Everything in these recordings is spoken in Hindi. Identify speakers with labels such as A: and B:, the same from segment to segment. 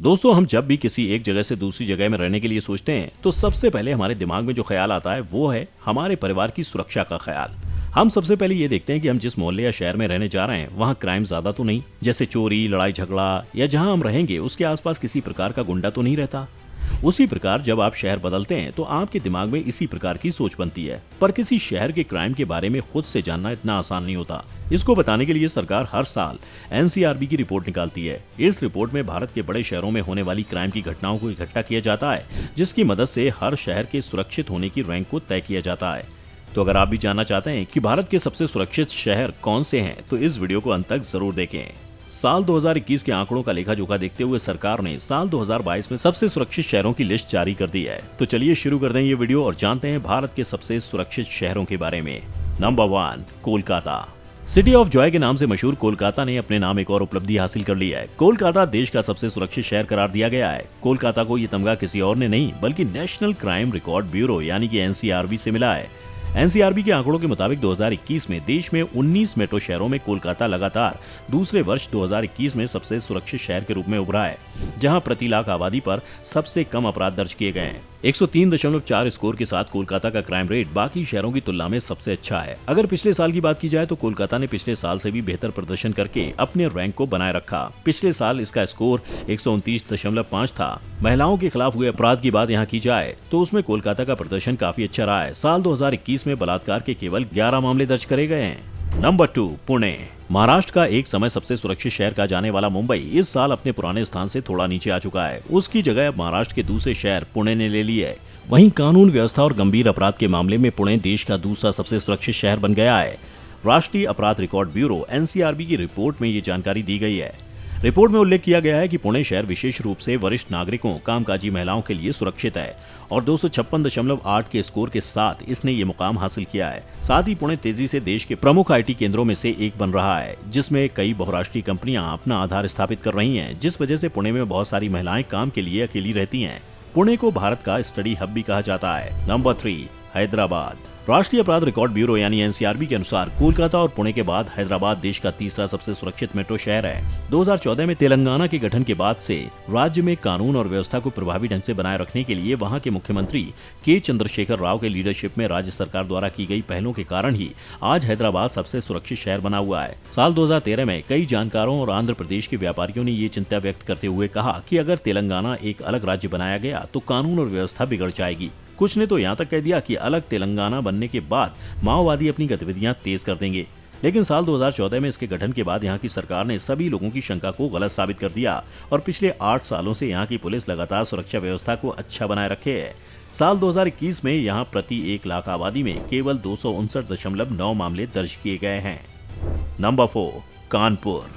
A: दोस्तों, हम जब भी किसी एक जगह से दूसरी जगह में रहने के लिए सोचते हैं तो सबसे पहले हमारे दिमाग में जो ख्याल आता है वो है हमारे परिवार की सुरक्षा का ख्याल। हम सबसे पहले ये देखते हैं कि हम जिस मोहल्ले या शहर में रहने जा रहे हैं वहाँ क्राइम ज्यादा तो नहीं, जैसे चोरी, लड़ाई झगड़ा, या जहाँ हम रहेंगे उसके आसपास किसी प्रकार का गुंडा तो नहीं रहता। उसी प्रकार जब आप शहर बदलते हैं तो आपके दिमाग में इसी प्रकार की सोच बनती है। पर किसी शहर के क्राइम के बारे में खुद से जानना इतना आसान नहीं होता। इसको बताने के लिए सरकार हर साल एनसीआरबी की रिपोर्ट निकालती है। इस रिपोर्ट में भारत के बड़े शहरों में होने वाली क्राइम की घटनाओं को इकट्ठा किया जाता है, जिसकी मदद से हर शहर के सुरक्षित होने की रैंक को तय किया जाता है। तो अगर आप भी जानना चाहते हैं कि भारत के सबसे सुरक्षित शहर कौन से हैं, तो इस वीडियो को अंत तक जरूर देखें। साल 2021 के आंकड़ों का लेखा जोखा देखते हुए सरकार ने साल 2022 में सबसे सुरक्षित शहरों की लिस्ट जारी कर दी है। तो चलिए शुरू कर दें ये वीडियो और जानते हैं भारत के सबसे सुरक्षित शहरों के बारे में। Number 1, Kolkata. City of Joy के नाम से मशहूर कोलकाता ने अपने नाम एक और उपलब्धि हासिल कर ली है। कोलकाता देश का सबसे सुरक्षित शहर करार दिया गया है। कोलकाता को ये तमगा किसी और ने नहीं बल्कि नेशनल क्राइम रिकॉर्ड ब्यूरो यानी कि एनसीआरबी से मिला है। एनसीआरबी के आंकड़ों के मुताबिक 2021 में देश में 19 मेट्रो शहरों में कोलकाता लगातार दूसरे वर्ष 2021 में सबसे सुरक्षित शहर के रूप में उभरा है, जहां प्रति लाख आबादी पर सबसे कम अपराध दर्ज किए गए हैं। 103.4 स्कोर के साथ कोलकाता का क्राइम रेट बाकी शहरों की तुलना में सबसे अच्छा है। अगर पिछले साल की बात की जाए तो कोलकाता ने पिछले साल से भी बेहतर प्रदर्शन करके अपने रैंक को बनाए रखा। पिछले साल इसका स्कोर 129.5 था। महिलाओं के खिलाफ हुए अपराध की बात यहाँ की जाए तो उसमें कोलकाता का प्रदर्शन काफी अच्छा रहा है। साल 2021 में बलात्कार के केवल 11 मामले दर्ज करे गए हैं। नंबर 2, पुणे। महाराष्ट्र का एक समय सबसे सुरक्षित शहर कहा जाने वाला मुंबई इस साल अपने पुराने स्थान से थोड़ा नीचे आ चुका है। उसकी जगह अब महाराष्ट्र के दूसरे शहर पुणे ने ले ली है। वहीं कानून व्यवस्था और गंभीर अपराध के मामले में पुणे देश का दूसरा सबसे सुरक्षित शहर बन गया है। राष्ट्रीय अपराध रिकॉर्ड ब्यूरो एनसीआरबी की रिपोर्ट में ये जानकारी दी गई है। रिपोर्ट में उल्लेख किया गया है कि पुणे शहर विशेष रूप से वरिष्ठ नागरिकों, कामकाजी महिलाओं के लिए सुरक्षित है और 256.8 के स्कोर के साथ इसने ये मुकाम हासिल किया है। साथ ही पुणे तेजी से देश के प्रमुख आईटी केंद्रों में से एक बन रहा है, जिसमें कई बहुराष्ट्रीय कंपनियां अपना आधार स्थापित कर रही हैं, जिस वजह से पुणे में बहुत सारी महिलाएं काम के लिए अकेली रहती हैं। पुणे को भारत का स्टडी हब भी कहा जाता है। नंबर 3, हैदराबाद। राष्ट्रीय अपराध रिकॉर्ड ब्यूरो यानी एनसीआरबी के अनुसार कोलकाता और पुणे के बाद हैदराबाद देश का तीसरा सबसे सुरक्षित मेट्रो शहर है। 2014 में तेलंगाना के गठन के बाद से राज्य में कानून और व्यवस्था को प्रभावी ढंग से बनाए रखने के लिए वहां के मुख्यमंत्री के चंद्रशेखर राव के लीडरशिप में राज्य सरकार द्वारा की गई पहलों के कारण ही आज हैदराबाद सबसे सुरक्षित शहर बना हुआ है। साल 2013 में कई जानकारों और आंध्र प्रदेश के व्यापारियों ने ये चिंता व्यक्त करते हुए कहा कि अगर तेलंगाना एक अलग राज्य बनाया गया तो कानून और व्यवस्था बिगड़ जाएगी। कुछ ने तो यहाँ तक कह दिया कि अलग तेलंगाना बनने के बाद माओवादी अपनी गतिविधियां तेज कर देंगे। लेकिन साल 2014 में इसके गठन के बाद यहाँ की सरकार ने सभी लोगों की शंका को गलत साबित कर दिया और पिछले 8 सालों से यहाँ की पुलिस लगातार सुरक्षा व्यवस्था को अच्छा बनाए रखे है। साल 2021 में यहाँ प्रति 1 लाख आबादी में केवल 259.9 मामले दर्ज किए गए हैं। नंबर 4, कानपुर।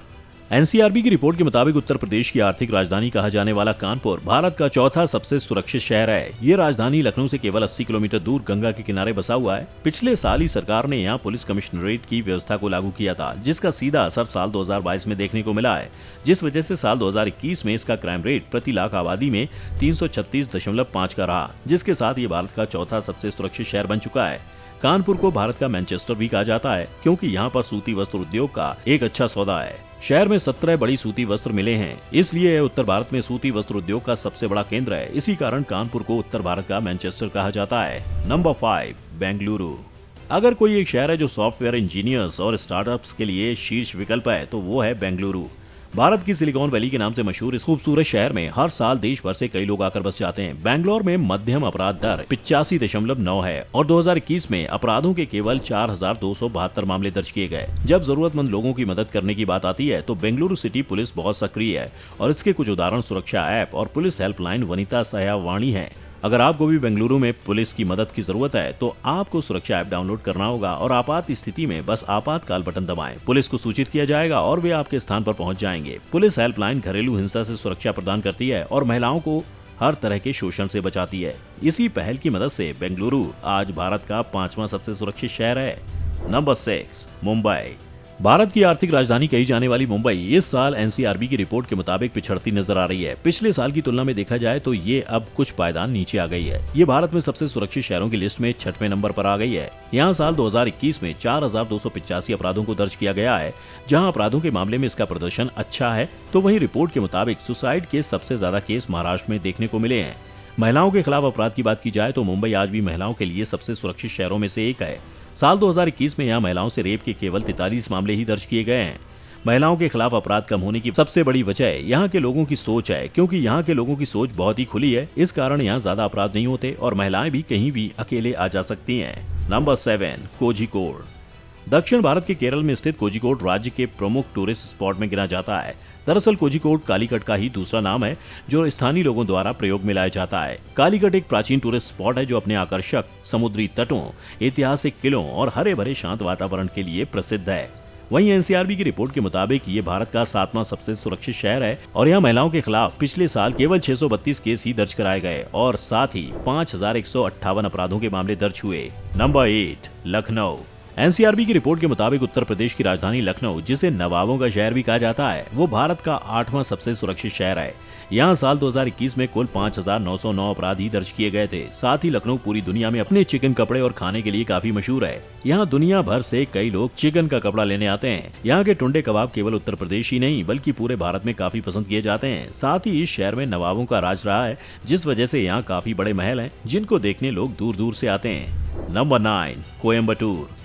A: एनसीआरबी की रिपोर्ट के मुताबिक उत्तर प्रदेश की आर्थिक राजधानी कहा जाने वाला कानपुर भारत का चौथा सबसे सुरक्षित शहर है। ये राजधानी लखनऊ से केवल 80 किलोमीटर दूर गंगा के किनारे बसा हुआ है। पिछले साल ही सरकार ने यहाँ पुलिस कमिश्नरेट की व्यवस्था को लागू किया था, जिसका सीधा असर साल 2022 में देखने को मिला है, जिस वजह से साल 2021 में इसका क्राइम रेट प्रति लाख आबादी में 336.5 का रहा, जिसके साथ ये भारत का चौथा सबसे सुरक्षित शहर बन चुका है। कानपुर को भारत का मैनचेस्टर भी कहा जाता है, क्योंकि यहाँ पर सूती वस्त्र उद्योग का एक अच्छा सौदा है। शहर में 17 बड़ी सूती वस्त्र मिले हैं, इसलिए उत्तर भारत में सूती वस्त्र उद्योग का सबसे बड़ा केंद्र है। इसी कारण कानपुर को उत्तर भारत का मैनचेस्टर कहा जाता है। नंबर 5, बेंगलुरु। अगर कोई एक शहर है जो सॉफ्टवेयर इंजीनियर्स और स्टार्टअप्स के लिए शीर्ष विकल्प है तो वो है बेंगलुरु। भारत की सिलिकॉन वैली के नाम से मशहूर इस खूबसूरत शहर में हर साल देश भर से कई लोग आकर बस जाते हैं। बैंगलोर में मध्यम अपराध दर 85.9 है और 2021 में अपराधों के केवल 4,272 मामले दर्ज किए गए। जब जरूरतमंद लोगों की मदद करने की बात आती है तो बेंगलुरु सिटी पुलिस बहुत सक्रिय है और इसके कुछ उदाहरण सुरक्षा ऐप और पुलिस हेल्पलाइन वनिता सहायवाणी है। अगर आपको भी बेंगलुरु में पुलिस की मदद की जरूरत है तो आपको सुरक्षा ऐप डाउनलोड करना होगा और आपात स्थिति में बस आपातकाल बटन दबाएं। पुलिस को सूचित किया जाएगा और वे आपके स्थान पर पहुंच जाएंगे। पुलिस हेल्पलाइन घरेलू हिंसा से सुरक्षा प्रदान करती है और महिलाओं को हर तरह के शोषण से बचाती है। इसी पहल की मदद से बेंगलुरु आज भारत का 5वां सबसे सुरक्षित शहर है। नंबर 6, मुंबई। भारत की आर्थिक राजधानी कही जाने वाली मुंबई इस साल एनसीआरबी की रिपोर्ट के मुताबिक पिछड़ती नजर आ रही है। पिछले साल की तुलना में देखा जाए तो ये अब कुछ पायदान नीचे आ गई है। ये भारत में सबसे सुरक्षित शहरों की लिस्ट में 6वें नंबर पर आ गई है। यहाँ साल 2021 में 4285 अपराधों को दर्ज किया गया है। जहाँ अपराधों के मामले में इसका प्रदर्शन अच्छा है, तो वहीं रिपोर्ट के मुताबिक सुसाइड के सबसे ज्यादा केस महाराष्ट्र में देखने को मिले हैं। महिलाओं के खिलाफ अपराध की बात की जाए तो मुंबई आज भी महिलाओं के लिए सबसे सुरक्षित शहरों में से एक है। साल 2021 में यहाँ महिलाओं से रेप के केवल 43 मामले ही दर्ज किए गए हैं। महिलाओं के खिलाफ अपराध कम होने की सबसे बड़ी वजह यहाँ के लोगों की सोच है, क्योंकि यहाँ के लोगों की सोच बहुत ही खुली है। इस कारण यहाँ ज्यादा अपराध नहीं होते और महिलाएं भी कहीं भी अकेले आ जा सकती हैं। नंबर 7, कोझिकोड। दक्षिण भारत के केरल में स्थित कोझिकोड राज्य के प्रमुख टूरिस्ट स्पॉट में गिना जाता है। दरअसल कोझिकोड कालीकट का ही दूसरा नाम है जो स्थानीय लोगों द्वारा प्रयोग में लाया जाता है। कालीकट एक प्राचीन टूरिस्ट स्पॉट है जो अपने आकर्षक समुद्री तटों, ऐतिहासिक किलों और हरे भरे शांत वातावरण के लिए प्रसिद्ध है। वहीं एनसीआरबी की रिपोर्ट के मुताबिक ये भारत का 7वां सबसे सुरक्षित शहर है और यहाँ महिलाओं के खिलाफ पिछले साल केवल 632 केस ही दर्ज कराए गए और साथ ही 5158 अपराधों के मामले दर्ज हुए। नंबर 8, लखनऊ। एनसीआरबी की रिपोर्ट के मुताबिक उत्तर प्रदेश की राजधानी लखनऊ, जिसे नवाबों का शहर भी कहा जाता है, वो भारत का 8वां सबसे सुरक्षित शहर है। यहाँ साल 2021 में कुल 5909 अपराध ही दर्ज किए गए थे। साथ ही लखनऊ पूरी दुनिया में अपने चिकन कपड़े और खाने के लिए काफी मशहूर है। यहाँ दुनिया भर से कई लोग चिकन का कपड़ा लेने आते हैं। यहाँ के टुंडे कबाब केवल उत्तर प्रदेश ही नहीं बल्कि पूरे भारत में काफी पसंद किए जाते हैं। साथ ही इस शहर में नवाबों का राज रहा है, जिस वजह से यहाँ काफी बड़े महल हैं जिनको देखने लोग दूर दूर से आते हैं। नंबर 9, कोयम्बटूर।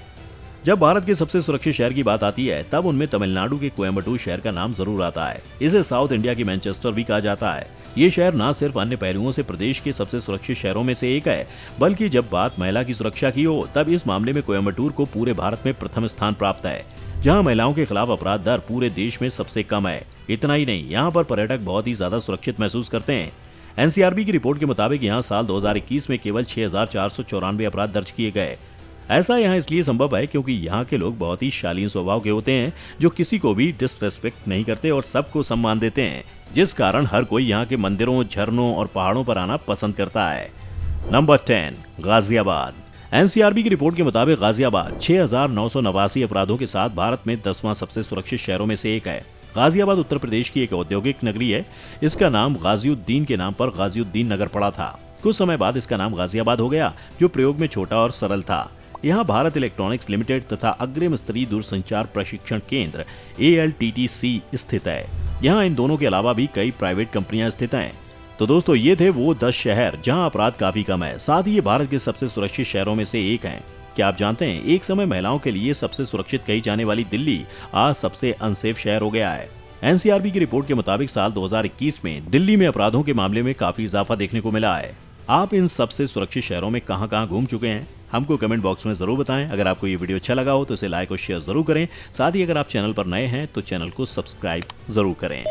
A: जब भारत के सबसे सुरक्षित शहर की बात आती है तब उनमें तमिलनाडु के कोयम्बटूर शहर का नाम जरूर आता है। इसे साउथ इंडिया की मैनचेस्टर भी कहा जाता है। ये शहर न सिर्फ अन्य पहलुओं से प्रदेश के सबसे सुरक्षित शहरों में से एक है, बल्कि जब बात महिला की सुरक्षा की हो तब इस मामले में कोयम्बटूर को पूरे भारत में प्रथम स्थान प्राप्त है, जहाँ महिलाओं के खिलाफ अपराध दर पूरे देश में सबसे कम है। इतना ही नहीं, यहाँ पर पर्यटक बहुत ही ज्यादा सुरक्षित महसूस करते हैं। एनसीआरबी की रिपोर्ट के मुताबिक यहाँ साल 2021 में केवल 6494 अपराध दर्ज किए गए। ऐसा यहाँ इसलिए संभव है क्योंकि यहाँ के लोग बहुत ही शालीन स्वभाव के होते हैं, जो किसी को भी डिसरेस्पेक्ट नहीं करते और सबको सम्मान देते हैं, जिस कारण हर कोई यहाँ के मंदिरों, झरनों और पहाड़ों पर आना पसंद करता है। नंबर 10, गाजियाबाद। एनसीआरबी की रिपोर्ट के मुताबिक गाजियाबाद 6989 अपराधों के साथ भारत में 10वां सबसे सुरक्षित शहरों में से एक है। गाजियाबाद उत्तर प्रदेश की एक औद्योगिक नगरी है। इसका नाम गाजिउद्दीन के नाम पर गाजिउद्दीन नगर पड़ा था। कुछ समय बाद इसका नाम गाजियाबाद हो गया, जो प्रयोग में छोटा और सरल था। यहाँ भारत इलेक्ट्रॉनिक्स लिमिटेड तथा अग्रिम स्तरीय दूरसंचार प्रशिक्षण केंद्र ALTTC स्थित है। यहाँ इन दोनों के अलावा भी कई प्राइवेट कंपनियां स्थित हैं। तो दोस्तों, ये थे वो 10 शहर जहाँ अपराध काफी कम है। साथ ही ये भारत के सबसे सुरक्षित शहरों में से एक हैं। क्या आप जानते हैं, एक समय महिलाओं के लिए सबसे सुरक्षित कही जाने वाली दिल्ली आज सबसे अनसेफ शहर हो गया है। एनसीआरबी की रिपोर्ट के मुताबिक साल 2021 में दिल्ली में अपराधों के मामले में काफी इजाफा देखने को मिला है। आप इन सबसे सुरक्षित शहरों में कहां-कहां घूम चुके हैं, हमको कमेंट बॉक्स में जरूर बताएं। अगर आपको ये वीडियो अच्छा लगा हो तो इसे लाइक और शेयर जरूर करें। साथ ही अगर आप चैनल पर नए हैं तो चैनल को सब्सक्राइब जरूर करें।